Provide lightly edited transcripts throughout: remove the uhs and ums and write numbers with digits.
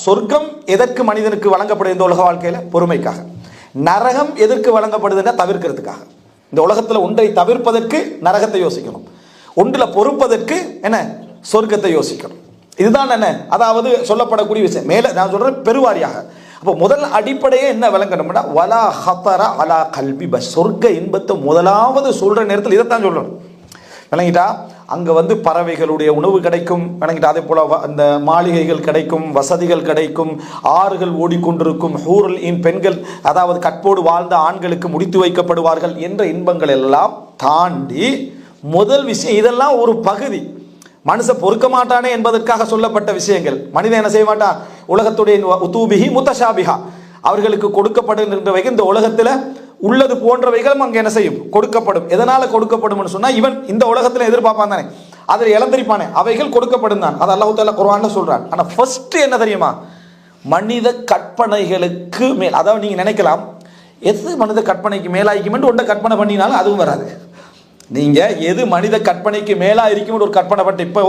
சொர்க்கம் எதற்கு மனிதனுக்கு வழங்கப்படுது இந்த உலக வாழ்க்கையில்? பொறுமைக்காக. நரகம் எதற்கு வழங்கப்படுதுன்னா தவிர்க்கிறதுக்காக. இந்த உலகத்தில் ஒன்றை தவிர்ப்பதற்கு நரகத்தை யோசிக்கணும், ஒன்றில் பொறுப்பதற்கு என்ன சொர்க்கத்தை யோசிக்கணும். இதுதான் என்ன அதாவது சொல்லப்படக்கூடிய விஷயம். மேலே நான் சொல்றேன் பெருவாரியாக. அப்போ முதல் அடிப்படையே என்ன விளங்கணும்னா வலா ஹத்தர அலா கல்பி பஸ். சொர்க்க இன்பத்தை முதலாவது சொல்ற நேரத்தில் இதைத்தான் சொல்லணும். விளங்கிட்டா? அங்கே வந்து பறவைகளுடைய உணவு கிடைக்கும், விளங்கிட்டா? அதே போல அந்த மாளிகைகள் கிடைக்கும், வசதிகள் கிடைக்கும், ஆறுகள் ஓடிக்கொண்டிருக்கும், ஹூரல் இன் பெண்கள் அதாவது கற்போடு வாழ்ந்த ஆண்களுக்கு முடித்து வைக்கப்படுவார்கள் என்ற இன்பங்கள் எல்லாம் தாண்டி முதல் விஷயம் இதெல்லாம் ஒரு பகுதி. மனுஷன் பொறுக்க மாட்டானே என்பதற்காக சொல்லப்பட்ட விஷயங்கள். மனிதன் என்ன செய்ய மாட்டான்? உலகத்துடைய உத்தூபிஹி முத்தஷாபிஹா, அவர்களுக்கு கொடுக்கப்படுகின்றவைகள் இந்த உலகத்தில் உள்ளது போன்றவைகளும் அங்கே என்ன செய்யும்? கொடுக்கப்படும். எதனால கொடுக்கப்படும் சொன்னா இவன் இந்த உலகத்தில் எதிர்பார்ப்பான் தானே, அதில் இழந்திருப்பானே, அவைகள் கொடுக்கப்படும் தான். அது அல்லாஹ் தஆலா குர்ஆன்ல சொல்றான். ஆனா ஃபர்ஸ்ட் என்ன தெரியுமா? மனித கற்பனைகளுக்கு மேல். அதாவது நீங்க நினைக்கலாம் எது மனித கற்பனைக்கு மேலாய்க்கும் ஒன்றை கற்பனை பண்ணினாலும் அதுவும் வராது. நீங்க எது மனித கற்பனைக்கு மேலா இருக்கும் ஒரு கற்பனை பண்ணி இப்ப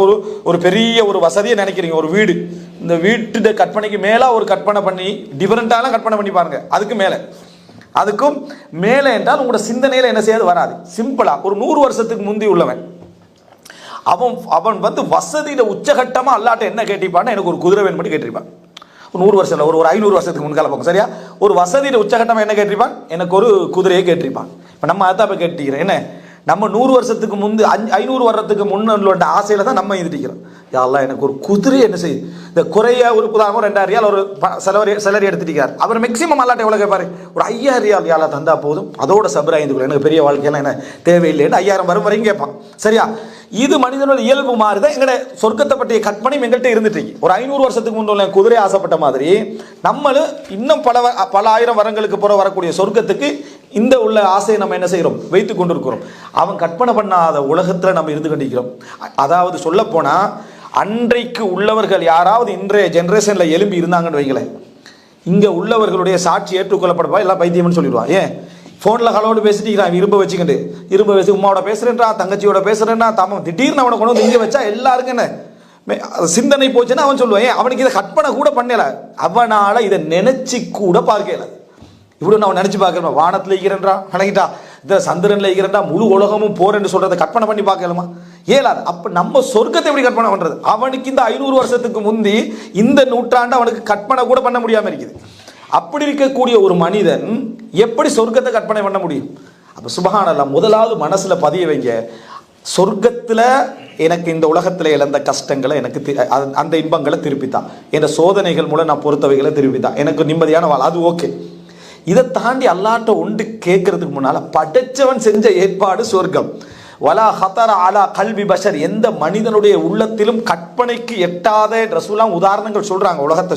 ஒரு பெரிய ஒரு வசதியை நினைக்கிறீங்க, ஒரு வீடு, இந்த வீட்டு கற்பனைக்கு மேலா ஒரு கற்பனை பண்ணி டிஃபரெண்டாலாம் கற்பனை பண்ணி பாருங்க. அதுக்கும் மேலே என்றால் உங்களோட சிந்தனையில என்ன செய்யாது? வராது. சிம்பிளா ஒரு 100 வருஷத்துக்கு முந்தி உள்ளவன் அவன் வந்து வசதியில உச்சகட்டமா அல்லாட்ட என்ன கேட்டிருப்பான்னு எனக்கு ஒரு குதிரை வேணும் கேட்டிருப்பான். 100 வருஷம் ஒரு 500 வருஷத்துக்கு முன்கால போகும் சரியா? ஒரு வசதியில உச்சகட்டமா என்ன கேட்டிருப்பான்? எனக்கு ஒரு குதிரையை கேட்டிருப்பான். இப்ப நம்ம அதான் இப்ப கேட்டுக்கிறேன். என்ன நம்ம 100 வருஷத்துக்கு முந்தி 500 வருடத்துக்கு முன்ன ஆசையில தான் நம்ம இருந்திருக்கிறோம். யாரெல்லாம் எனக்கு ஒரு குதிரை என்ன செய்யுது? இந்த குறைய ஒரு உதாரணம் 2000 ரியால் ஒரு சிலரி எடுத்துட்டார். அவர் மேக்சிமம் அல்லாட்ட எவ்வளவு கேட்பாரு? ஒரு 5000 ரியால் யாரா தந்தா போதும், அதோட சபராய்ந்துக்குள்ள எனக்கு பெரிய வாழ்க்கையெல்லாம் என்ன தேவையில்லைன்னு 5000 வரும் வரைக்கும் கேட்பான். சரியா? இது மனிதனோட இயல்பு மாறுதான். எங்கட சொர்க்கத்தை பற்றிய கற்பனை எங்கள்கிட்ட இருந்துட்டு ஒரு 500 வருஷத்துக்கு முன்ன குதிரை ஆசைப்பட்ட மாதிரி நம்மளும் இன்னும் பல ஆயிரம் வருடங்களுக்கு புற வரக்கூடிய சொர்க்கத்துக்கு இந்த உள்ள ஆசையை நம்ம என்ன செய்யறோம்? வைத்துக் கொண்டிருக்கிறோம். அவன் கற்பனை பண்ணாத உலகத்துல நம்ம இருந்து கொண்டிருக்கிறோம். அதாவது சொல்ல போனா அன்றைக்கு உள்ளவர்கள் யாராவது இன்றைய ஜெனரேஷன்ல எழும்பி இருந்தாங்கன்னு வைங்களேன், இங்க உள்ளவர்களுடைய சாட்சி ஏற்றுக்கொள்ளப்படுவா எல்லாம் பைத்தியம்னு சொல்லிடுவான். ஏன்? போன்ல ஹலோடு பேசிட்டு இரும்ப வச்சு உமாவோட பேசுறேன்றா, தங்கச்சியோட பேசுறேன்னா, தம்ம திடீர்னு அவனை கொண்டு வந்து இங்க வச்சா எல்லாருக்கும் என்ன சிந்தனை போச்சுன்னா அவன் சொல்லுவான். அவனுக்கு இதை கற்பனை கூட பண்ணல, அவனால இதை நினைச்சு கூட பார்க்கல. இவ்வளவு நான் நினைச்சு பார்க்கணும். வானத்துல இருக்கிறேன்றா, வணங்கிட்டா இந்த சந்திரன்ல இருக்கிறேன்டா, முழு உலகமும் போறேன்னு சொல்றதை கற்பனை பண்ணி பார்க்கலாமா? ஏலாது. அப்ப நம்ம சொர்க்கத்தை எப்படி கற்பனை பண்றது? அவனுக்கு இந்த 500 வருஷத்துக்கு முந்தி இந்த நூற்றாண்டு அவனுக்கு கற்பனை கூட பண்ண முடியாம இருக்குது. அப்படி இருக்கக்கூடிய ஒரு மனிதன் எப்படி சொர்க்கத்தை கற்பனை பண்ண முடியும்? அப்ப சுப்ஹானல்லாஹ், முதலாவது மனசுல பதிய வைங்க, சொர்க்கத்துல எனக்கு இந்த உலகத்துல இழந்த கஷ்டங்களை எனக்கு அந்த இன்பங்களை திருப்பித்தான், என் சோதனைகள் மூலம் நான் பொறுத்தவைகளை திருப்பித்தான், எனக்கு நிம்மதியான வாழ், அது ஓகே. இதை தாண்டி அல்லாட்ட ஒன்று கேட்கறதுக்கு முன்னால படைச்சவன் செஞ்ச ஏற்பாடு சொர்க்கம். வலா ஹதர அலா கல்வி பஷர், எந்த மனிதனுடைய உள்ளத்திலும் கற்பனைக்கு எட்டாத ரசூலாம் உதாரணங்கள் சொல்றாங்க. உலகத்தை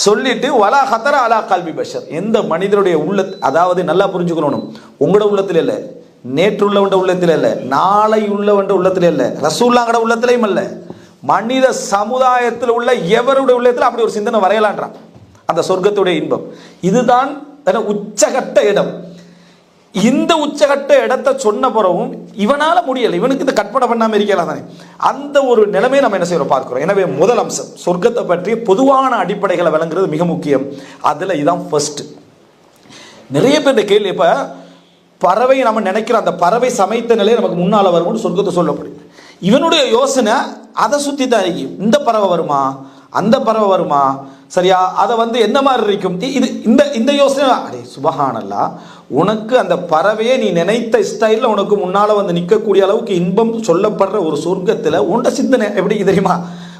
சொல்லிட்டு வலா ஹதர அலா கல்வி பஷர், எந்த மனிதனுடைய அதாவது நல்லா புரிஞ்சுக்கணும், உங்களோட உள்ளத்துல இல்லை, நேற்று உள்ளவண்ட உள்ளத்துல இல்லை, நாளை உள்ளவண்ட உள்ளத்துல இல்லை, ரசூல்லாங்கட உள்ளத்திலையும் இல்லை, மனித சமுதாயத்தில் உள்ள எவருடைய உள்ளத்துல அப்படி ஒரு சிந்தனை வரையலான்றான். அந்த சொர்க்கத்துடைய இன்பம் இதுதான் உச்சகட்ட இடம். இந்த உச்சகட்ட இடத்தை சொன்ன பிறகும் இவனால முடியல, இவனுக்கு இந்த கற்பனை பண்ணாம இருக்கலாம் தானே, அந்த ஒரு நிலைமையை நம்ம என்ன செய்யறோம் பார்க்கிறோம். எனவே முதல் அம்சம் சொர்க்கத்தை பற்றி பொதுவான அடிப்படைகளை விளங்குறது மிக முக்கியம். அதுல இதான் ஃபர்ஸ்ட். நிறைய பேர் இந்த கேள்வி, இப்ப பறவை நம்ம நினைக்கிற அந்த பறவை சமைத்த நிலையை நமக்கு முன்னால வரும்னு சொர்க்கத்தை சொல்லப்படுது. இவனுடைய யோசனை அதை சுத்தி தான் இருக்கு. இந்த பறவை வருமா, அந்த பறவை வருமா, சரியா, அதை வந்து என்ன மாதிரி இருக்கும், இது இந்த யோசனை. அடே சுப்ஹானல்லாஹ், உனக்கு அந்த பறவையை நீ நினைத்த ஸ்டைலில் உனக்கு முன்னால வந்து நிற்கக்கூடிய அளவுக்கு இன்பம் சொல்லப்படுற ஒரு சொர்க்கத்தில் உன்ட சிந்தனை எப்படி தெரியுமா?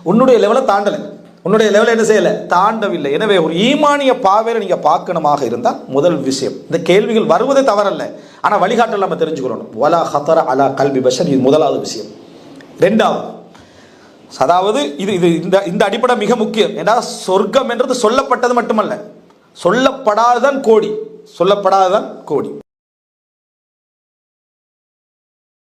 உன்னுடைய லெவலை தாண்டலை, உன்னுடைய லெவலை என்ன செய்யலை, தாண்டவில்லை. எனவே ஒரு ஈமானிய பாவையில நீங்க பார்க்கணுமாக இருந்தால் முதல் விஷயம், இந்த கேள்விகள் வருவதே தவறல்ல, ஆனா வழிகாட்டல் நம்ம தெரிஞ்சுக்கணும். வலா ஹதர அலா கல்பி பஷர், இது முதலாவது விஷயம். ரெண்டாவது, அதாவது இந்த அடிப்படை மிக முக்கியம். ஏன்னா சொர்க்கம் என்றது சொல்லப்பட்டது மட்டுமல்ல, சொல்லப்படாததான் கோடி.